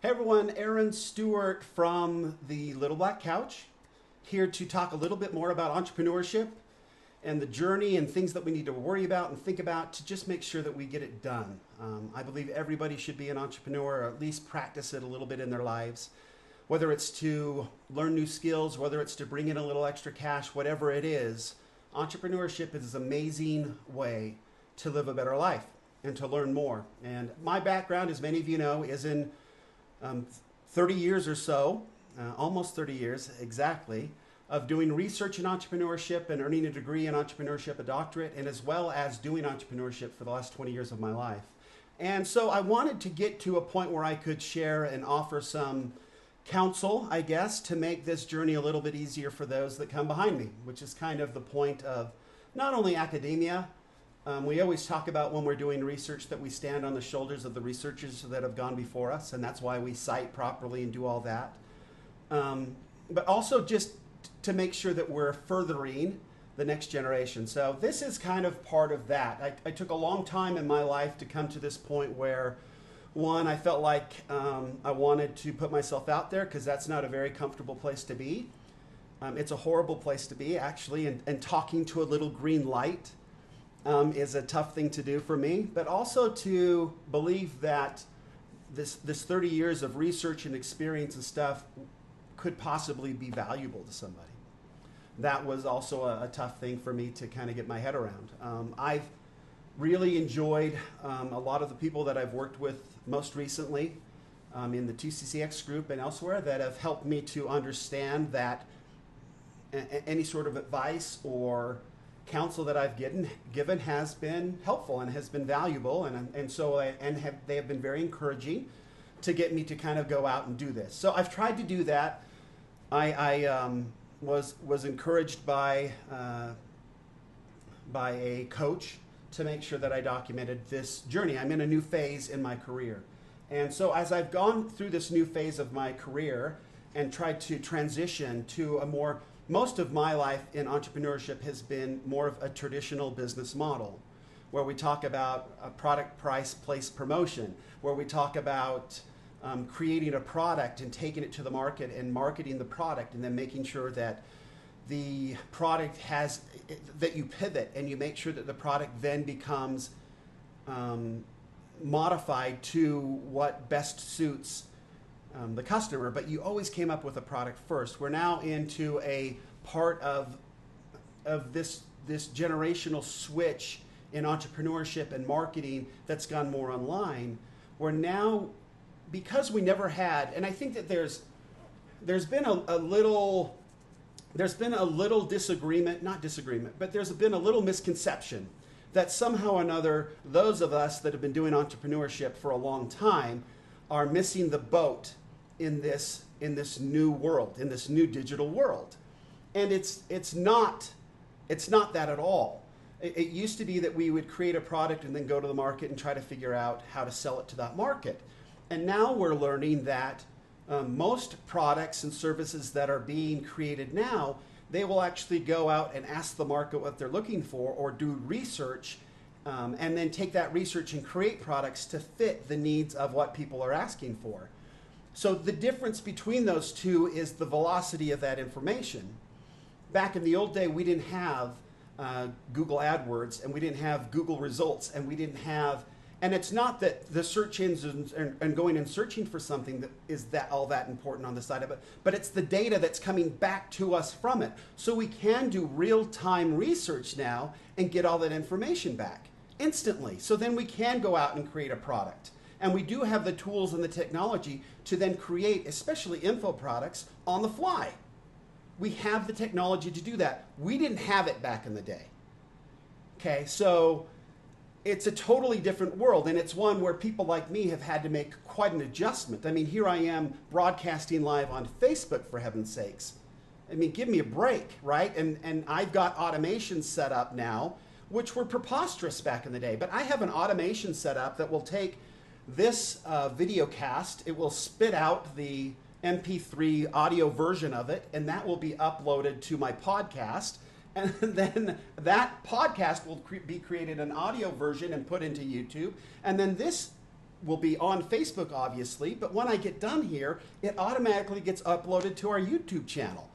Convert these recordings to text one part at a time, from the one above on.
Hey everyone, Aaron Stewart from the Little Black Couch, here to talk a little bit more about entrepreneurship and the journey and things that we need to worry about and think about to just make sure that we get it done. I believe everybody should be an entrepreneur, or at least practice it a little bit in their lives, whether it's to learn new skills, whether it's to bring in a little extra cash, whatever it is. Entrepreneurship is an amazing way to live a better life and to learn more. And my background, as many of you know, is in 30 years or so, almost 30 years exactly, of doing research in entrepreneurship and earning a degree in entrepreneurship, a doctorate, and as well as doing entrepreneurship for the last 20 years of my life. And so I wanted to get to a point where I could share and offer some counsel, I guess, to make this journey a little bit easier for those that come behind me, which is kind of the point of not only academia. We always talk about when we're doing research that we stand on the shoulders of the researchers that have gone before us, and that's why we cite properly and do all that. But also just to make sure that we're furthering the next generation. So this is kind of part of that. I took a long time in my life to come to this point where, one, I felt like I wanted to put myself out there because that's not a very comfortable place to be. It's a horrible place to be, actually, and talking to a little green light is a tough thing to do for me, but also to believe that this 30 years of research and experience and stuff could possibly be valuable to somebody. That was also a tough thing for me to kind of get my head around. I've really enjoyed a lot of the people that I've worked with most recently in the 2CCX group and elsewhere that have helped me to understand that any sort of advice or counsel that I've given has been helpful and has been valuable, they have been very encouraging to get me to kind of go out and do this. So I've tried to do that. I was encouraged by a coach to make sure that I documented this journey. I'm in a new phase in my career, and so as I've gone through this new phase of my career and tried to transition to most of my life in entrepreneurship has been more of a traditional business model where we talk about a product, price, place, promotion, where we talk about creating a product and taking it to the market and marketing the product and then making sure that the product that you pivot and you make sure that the product then becomes modified to what best suits the customer, but you always came up with a product first. We're now into a part of this generational switch in entrepreneurship and marketing that's gone more online. We're now, because we never had, and I think that there's been a little disagreement, not disagreement, but there's been a little misconception that somehow or another those of us that have been doing entrepreneurship for a long time are missing the boat in this new world, in this new digital world. And it's not that at all. It used to be that we would create a product and then go to the market and try to figure out how to sell it to that market. And now we're learning that most products and services that are being created now, they will actually go out and ask the market what they're looking for or do research and then take that research and create products to fit the needs of what people are asking for. So the difference between those two is the velocity of that information. Back in the old day, we didn't have Google AdWords, and we didn't have Google results, and we didn't have, and it's not that the search engines and going and searching for something that is all that important on the side of it, but it's the data that's coming back to us from it. So we can do real-time research now and get all that information back instantly. So then we can go out and create a product. And we do have the tools and the technology to then create, especially info products, on the fly. We have the technology to do that. We didn't have it back in the day. Okay, so it's a totally different world, and it's one where people like me have had to make quite an adjustment. I mean, here I am broadcasting live on Facebook, for heaven's sakes. I mean, give me a break, right? And I've got automation set up now, which were preposterous back in the day. But I have an automation set up that will take this video cast, it will spit out the MP3 audio version of it, and that will be uploaded to my podcast. And then that podcast will be created an audio version and put into YouTube. And then this will be on Facebook, obviously, but when I get done here, it automatically gets uploaded to our YouTube channel,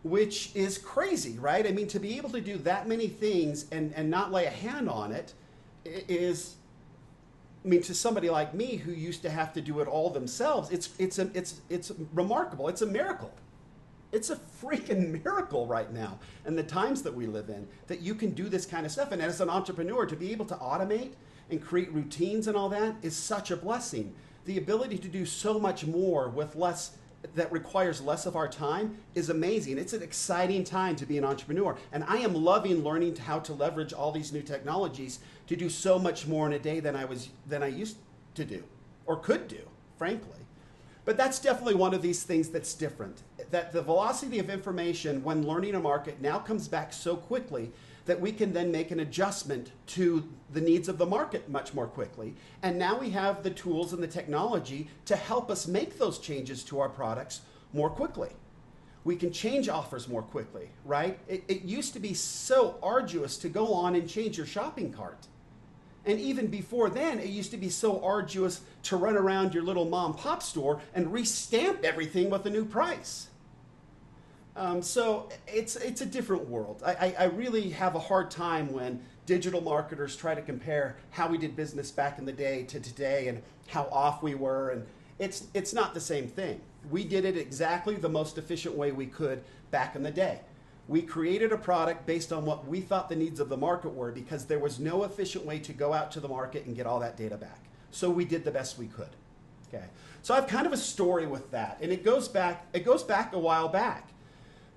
which is crazy, right? I mean, to be able to do that many things and not lay a hand on it is, I mean, to somebody like me who used to have to do it all themselves, it's remarkable. It's a miracle. It's a freaking miracle right now, and the times that we live in, that you can do this kind of stuff. And as an entrepreneur, to be able to automate and create routines and all that is such a blessing. The ability to do so much more with less, that requires less of our time, is amazing. It's an exciting time to be an entrepreneur. And I am loving learning how to leverage all these new technologies to do so much more in a day than I used to do, or could do, frankly. But that's definitely one of these things that's different. That the velocity of information when learning a market now comes back so quickly that we can then make an adjustment to the needs of the market much more quickly. And now we have the tools and the technology to help us make those changes to our products more quickly. We can change offers more quickly, right? It used to be so arduous to go on and change your shopping cart. And even before then, it used to be so arduous to run around your little mom and pop store and restamp everything with a new price. So it's a different world. I really have a hard time when digital marketers try to compare how we did business back in the day to today and how off we were. And it's not the same thing. We did it exactly the most efficient way we could back in the day. We created a product based on what we thought the needs of the market were, because there was no efficient way to go out to the market and get all that data back. So we did the best we could. Okay. So I have kind of a story with that, and it goes back a while back.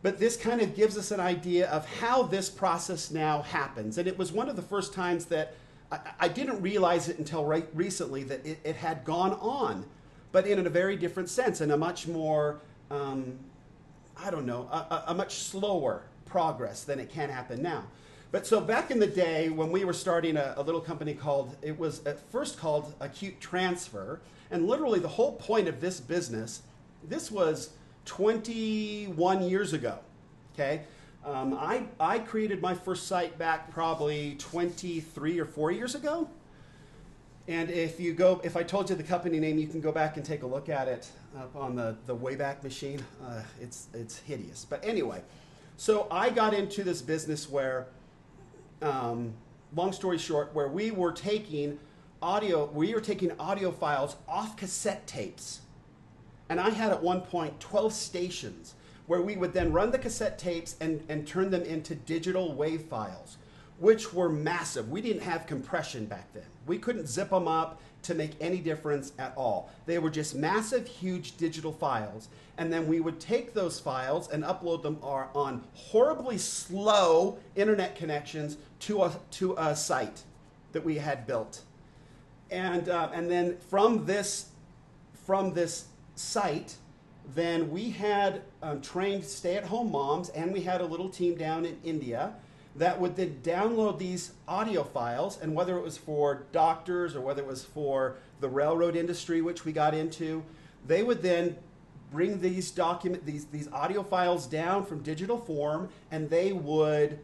But this kind of gives us an idea of how this process now happens. And it was one of the first times that I didn't realize it until recently that it had gone on, but in a very different sense, and a much more I don't know, a much slower progress than it can happen now. But so back in the day when we were starting a little company called, it was at first called Acute Transfer, and literally the whole point of this business, this was 21 years ago, okay? I created my first site back probably 23 or 4 years ago. And if I told you the company name, you can go back and take a look at it on the Wayback Machine. It's hideous. But anyway, so I got into this business where, long story short, where we were taking audio files off cassette tapes. And I had at one point 12 stations where we would then run the cassette tapes and turn them into digital WAV files, which were massive. We didn't have compression back then. We couldn't zip them up to make any difference at all. They were just massive, huge digital files. And then we would take those files and upload them on horribly slow internet connections to a site that we had built. And then from this site, then we had trained stay-at-home moms, and we had a little team down in India that would then download these audio files, and whether it was for doctors or whether it was for the railroad industry, which we got into, they would then bring these audio files down from digital form, and they would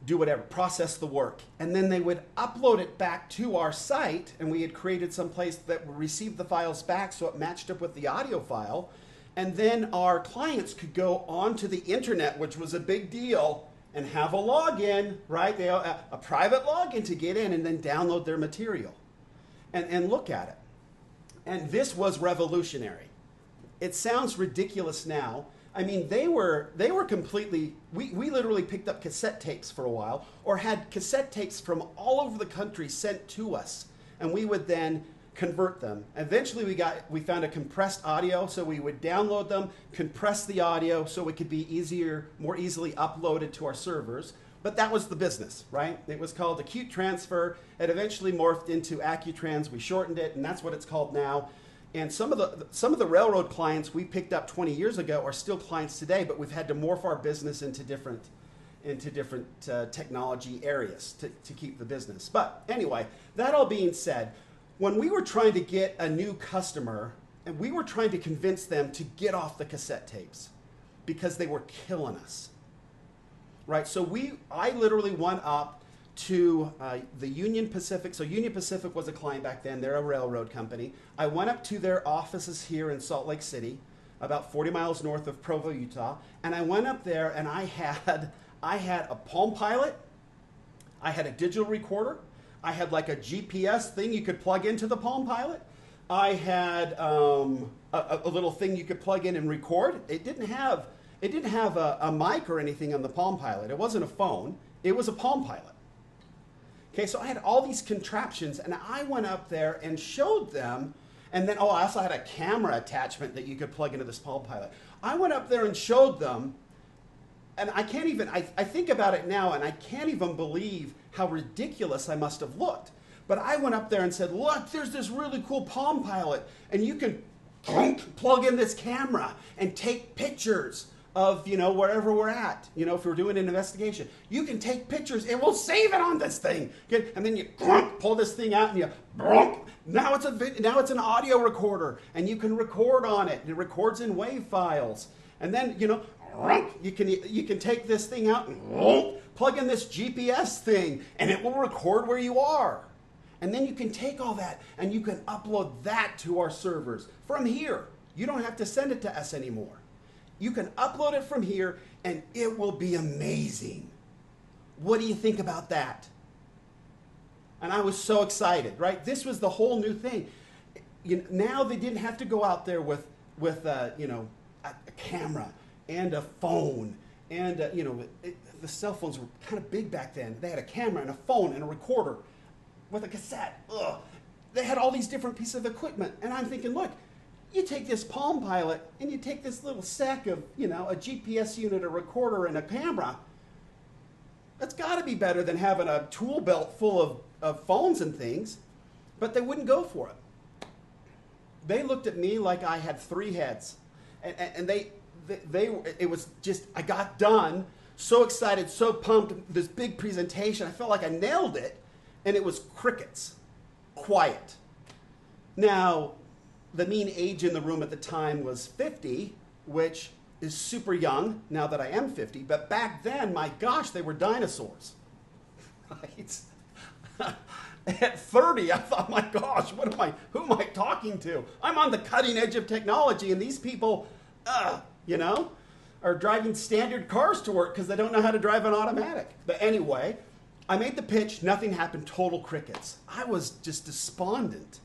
do whatever, process the work. And then they would upload it back to our site, and we had created some place that would receive the files back so it matched up with the audio file. And then our clients could go onto the internet, which was a big deal, and have a login, right? A private login to get in and then download their material and look at it. And this was revolutionary. It sounds ridiculous now. I mean, they were completely, we literally picked up cassette tapes for a while, or had cassette tapes from all over the country sent to us, and we would then convert them. Eventually we found a compressed audio, so we would download them, compress the audio so it could be more easily uploaded to our servers. But that was the business, right? It was called Acute Transfer. It eventually morphed into Accutrans. We shortened it, and that's what it's called now. And some of the railroad clients we picked up 20 years ago are still clients today, but we've had to morph our business into different technology areas to keep the business. But anyway, that all being said, when we were trying to get a new customer, and we were trying to convince them to get off the cassette tapes because they were killing us, right? So I literally went up to the Union Pacific. So Union Pacific was a client back then. They're a railroad company. I went up to their offices here in Salt Lake City, about 40 miles north of Provo, Utah. And I went up there and I had a Palm Pilot. I had a digital recorder. I had like a GPS thing you could plug into the Palm Pilot. I had a little thing you could plug in and record. It didn't have a mic or anything on the Palm Pilot. It wasn't a phone. It was a Palm Pilot. Okay, so I had all these contraptions, and I went up there and showed them. And then, I also had a camera attachment that you could plug into this Palm Pilot. I went up there and showed them, and I can't even, I think about it now, and I can't even believe how ridiculous I must have looked. But I went up there and said, look, there's this really cool Palm Pilot, and you can plug in this camera and take pictures of, wherever we're at. If we're doing an investigation, you can take pictures and we'll save it on this thing. Okay? And then you pull this thing out and you, now it's an audio recorder and you can record on it. It records in WAV files. And then, you can take this thing out and plug in this GPS thing and it will record where you are. And then you can take all that and you can upload that to our servers from here. You don't have to send it to us anymore. You can upload it from here and it will be amazing. What do you think about that? And I was so excited, right? This was the whole new thing. Now they didn't have to go out there with a camera and a phone. And, the cell phones were kind of big back then. They had a camera and a phone and a recorder with a cassette. Ugh. They had all these different pieces of equipment. And I'm thinking, look, you take this Palm Pilot and you take this little sack of, a GPS unit, a recorder, and a camera. That's got to be better than having a tool belt full of phones and things. But they wouldn't go for it. They looked at me like I had three heads. And it was just, I got done, so excited, so pumped, this big presentation. I felt like I nailed it. And it was crickets. Quiet. Now, the mean age in the room at the time was 50, which is super young now that I am 50. But back then, my gosh, they were dinosaurs. Right? At 30, I thought, my gosh, who am I talking to? I'm on the cutting edge of technology, and these people, are driving standard cars to work because they don't know how to drive an automatic. But anyway, I made the pitch, nothing happened, total crickets. I was just despondent.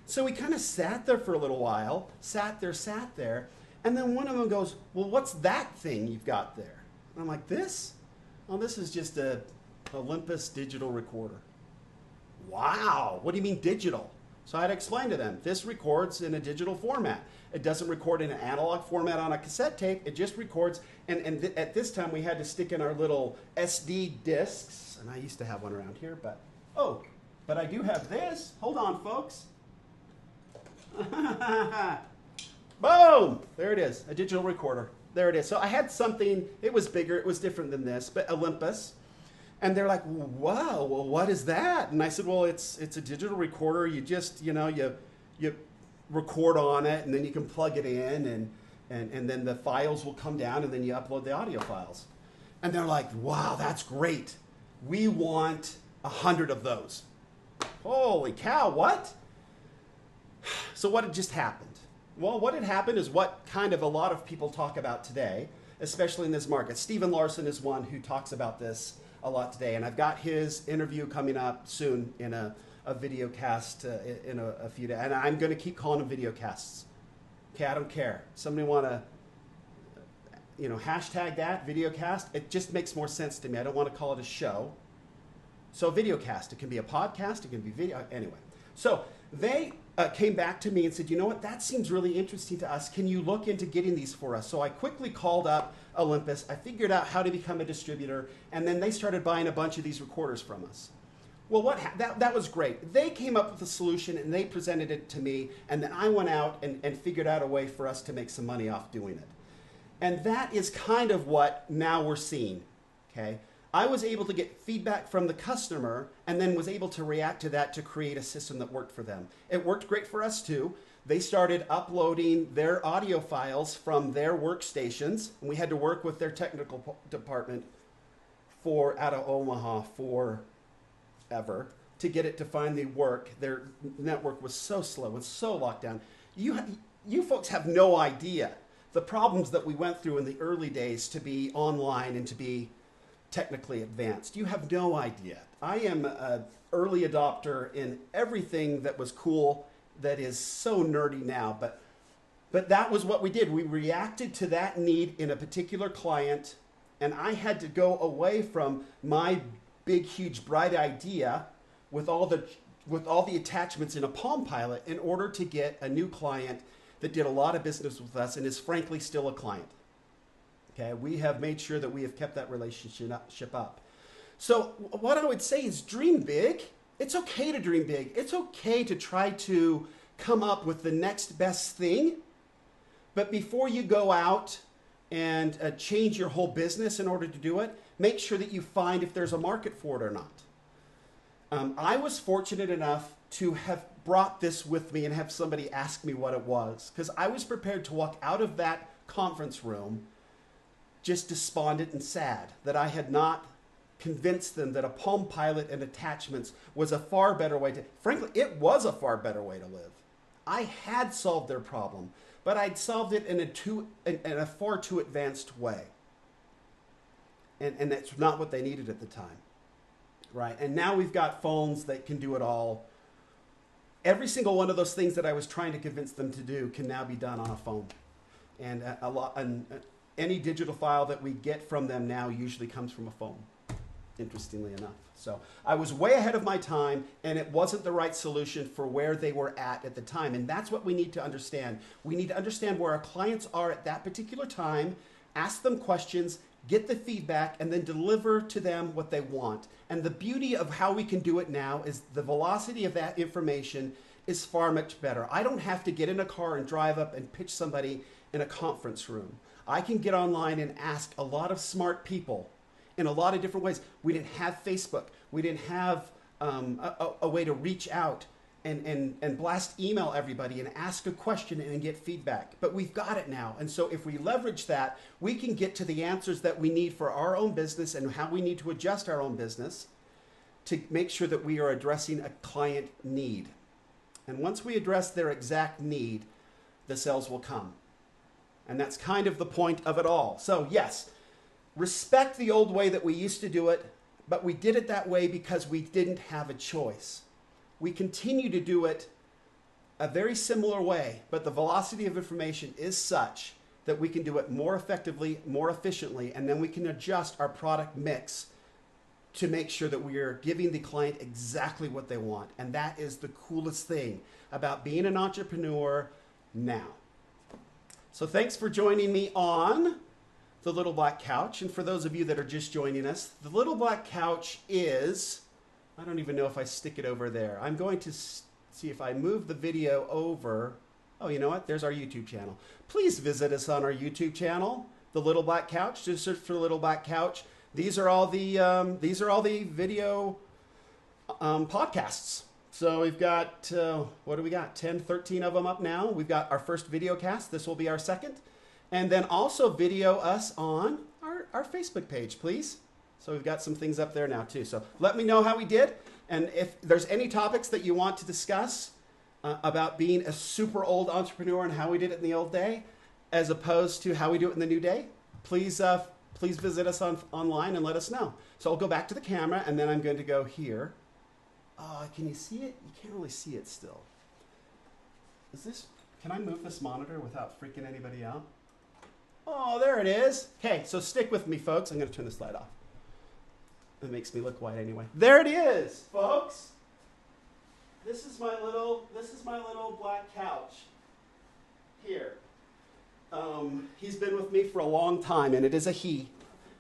So we kind of sat there for a little while, sat there, and then one of them goes, well, what's that thing you've got there? And I'm like, this? Oh, this is just a Olympus digital recorder. Wow, what do you mean digital? So I had to explain to them, this records in a digital format. It doesn't record in an analog format on a cassette tape, it just records, and at this time we had to stick in our little SD discs, and I used to have one around here, but I do have this. Hold on, folks. Boom! There it is, a digital recorder. There it is. So I had something, it was bigger, it was different than this, but Olympus. And they're like, wow, well, what is that? And I said, well, it's a digital recorder. You just, you record on it, and then you can plug it in, and then the files will come down, and then you upload the audio files. And they're like, wow, that's great. We want 100 of those. Holy cow, what? So what had just happened? Well, what had happened is what kind of a lot of people talk about today, especially in this market. Stephen Larson is one who talks about this a lot today, and I've got his interview coming up soon in a video cast in a few days, and I'm going to keep calling them video casts. Okay, I don't care. Somebody want to, hashtag that, video cast. It just makes more sense to me. I don't want to call it a show. So video cast, it can be a podcast, it can be video, anyway. So they came back to me and said, you know what, that seems really interesting to us. Can you look into getting these for us? So I quickly called up Olympus. I figured out how to become a distributor, and then they started buying a bunch of these recorders from us. Well, that was great. They came up with a solution, and they presented it to me, and then I went out and figured out a way for us to make some money off doing it. And that is kind of what now we're seeing, okay? I was able to get feedback from the customer and then was able to react to that to create a system that worked for them. It worked great for us too. They started uploading their audio files from their workstations, and we had to work with their technical department out of Omaha for ever to get it to finally work. Their network was so slow and so locked down. You folks have no idea the problems that we went through in the early days to be online and to be technically advanced. You have no idea. I am an early adopter in everything that was cool that is so nerdy now, but that was what we did. We reacted to that need in a particular client, and I had to go away from my big, huge, bright idea with all the attachments in a Palm Pilot in order to get a new client that did a lot of business with us and is frankly still a client. Okay, we have made sure that we have kept that relationship up. So what I would say is dream big. It's okay to dream big. It's okay to try to come up with the next best thing. But before you go out and change your whole business in order to do it, make sure that you find if there's a market for it or not. I was fortunate enough to have brought this with me and have somebody ask me what it was, because I was prepared to walk out of that conference room just despondent and sad that I had not convinced them that a Palm Pilot and attachments was a far better way to, frankly, it was a far better way to live. I had solved their problem, but I'd solved it in a far too advanced way. And that's not what they needed at the time, right? And now we've got phones that can do it all. Every single one of those things that I was trying to convince them to do can now be done on a phone. And any digital file that we get from them now usually comes from a phone, interestingly enough. So I was way ahead of my time, and it wasn't the right solution for where they were at the time. And that's what we need to understand. We need to understand where our clients are at that particular time, ask them questions, get the feedback, and then deliver to them what they want. And the beauty of how we can do it now is the velocity of that information is far much better. I don't have to get in a car and drive up and pitch somebody in a conference room. I can get online and ask a lot of smart people in a lot of different ways. We didn't have Facebook. We didn't have a way to reach out and blast email everybody and ask a question and get feedback. But we've got it now. And so if we leverage that, we can get to the answers that we need for our own business and how we need to adjust our own business to make sure that we are addressing a client need. And once we address their exact need, the sales will come. And that's kind of the point of it all. So yes, respect the old way that we used to do it, but we did it that way because we didn't have a choice. We continue to do it a very similar way, but the velocity of information is such that we can do it more effectively, more efficiently, and then we can adjust our product mix to make sure that we are giving the client exactly what they want. And that is the coolest thing about being an entrepreneur now. So thanks for joining me on the Little Black Couch. And for those of you that are just joining us, the Little Black Couch is, I don't even know if I stick it over there. I'm going to see if I move the video over. Oh, you know what? There's our YouTube channel. Please visit us on our YouTube channel, the Little Black Couch. Just search for the Little Black Couch. These are all the video podcasts. So we've got, what do we got? 10, 13 of them up now. We've got our first video cast. This will be our second. And then also video us on our Facebook page, please. So we've got some things up there now too. So let me know how we did. And if there's any topics that you want to discuss about being a super old entrepreneur and how we did it in the old day, as opposed to how we do it in the new day, please visit us online and let us know. So I'll go back to the camera and then I'm going to go here. Can you see it? You can't really see it still. Can I move this monitor without freaking anybody out? Oh, there it is. Okay, so stick with me, folks. I'm going to turn this light off. It makes me look white anyway. There it is, folks. This is my little black couch here. He's been with me for a long time, and it is a he.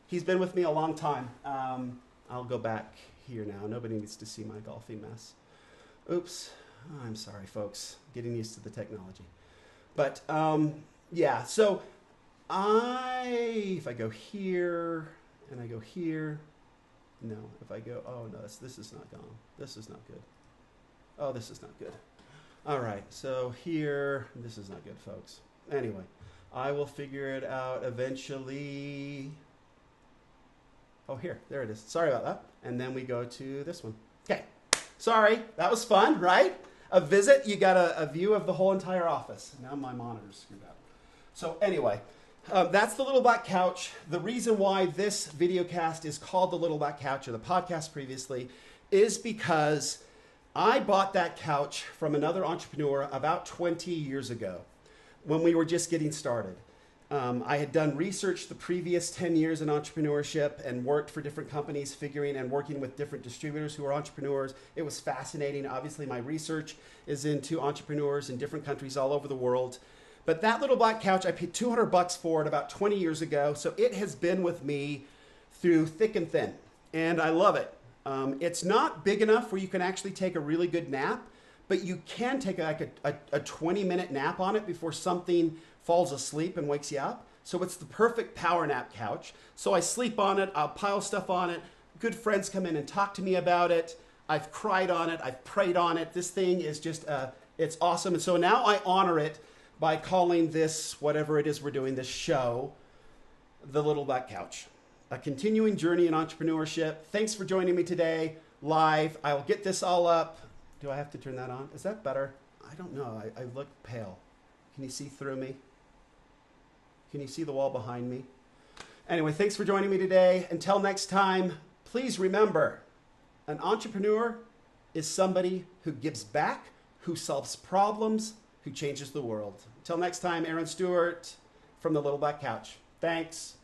He's been with me a long time. I'll go back here now. Nobody needs to see my golfing mess. Oops. Oh, I'm sorry, folks. Getting used to the technology. But yeah, so if I go here and I go here, no, if I go, oh no, this is not gone. This is not good. Oh, this is not good. All right, so here, this is not good, folks. Anyway, I will figure it out eventually. Oh, here, there it is. Sorry about that. And then we go to this one. Okay, sorry, that was fun, right? A visit, you got a view of the whole entire office. Now my monitor's screwed up. So anyway, that's the Little Black Couch. The reason why this video cast is called the Little Black Couch, or the podcast previously, is because I bought that couch from another entrepreneur about 20 years ago when we were just getting started. I had done research the previous 10 years in entrepreneurship and worked for different companies, figuring and working with different distributors who are entrepreneurs. It was fascinating. Obviously, my research is into entrepreneurs in different countries all over the world. But that Little Black Couch, I paid $200 for it about 20 years ago. So it has been with me through thick and thin, and I love it. It's not big enough where you can actually take a really good nap, but you can take like a 20-minute nap on it before something falls asleep and wakes you up. So it's the perfect power nap couch. So I sleep on it, I'll pile stuff on it. Good friends come in and talk to me about it. I've cried on it, I've prayed on it. This thing is just, it's awesome. And so now I honor it by calling this, whatever it is we're doing, this show, the Little Black Couch. A continuing journey in entrepreneurship. Thanks for joining me today, live. I'll get this all up. Do I have to turn that on? Is that better? I don't know. I look pale. Can you see through me? Can you see the wall behind me? Anyway, thanks for joining me today. Until next time, please remember, an entrepreneur is somebody who gives back, who solves problems, who changes the world. Until next time, Aaron Stewart from the Little Black Couch. Thanks.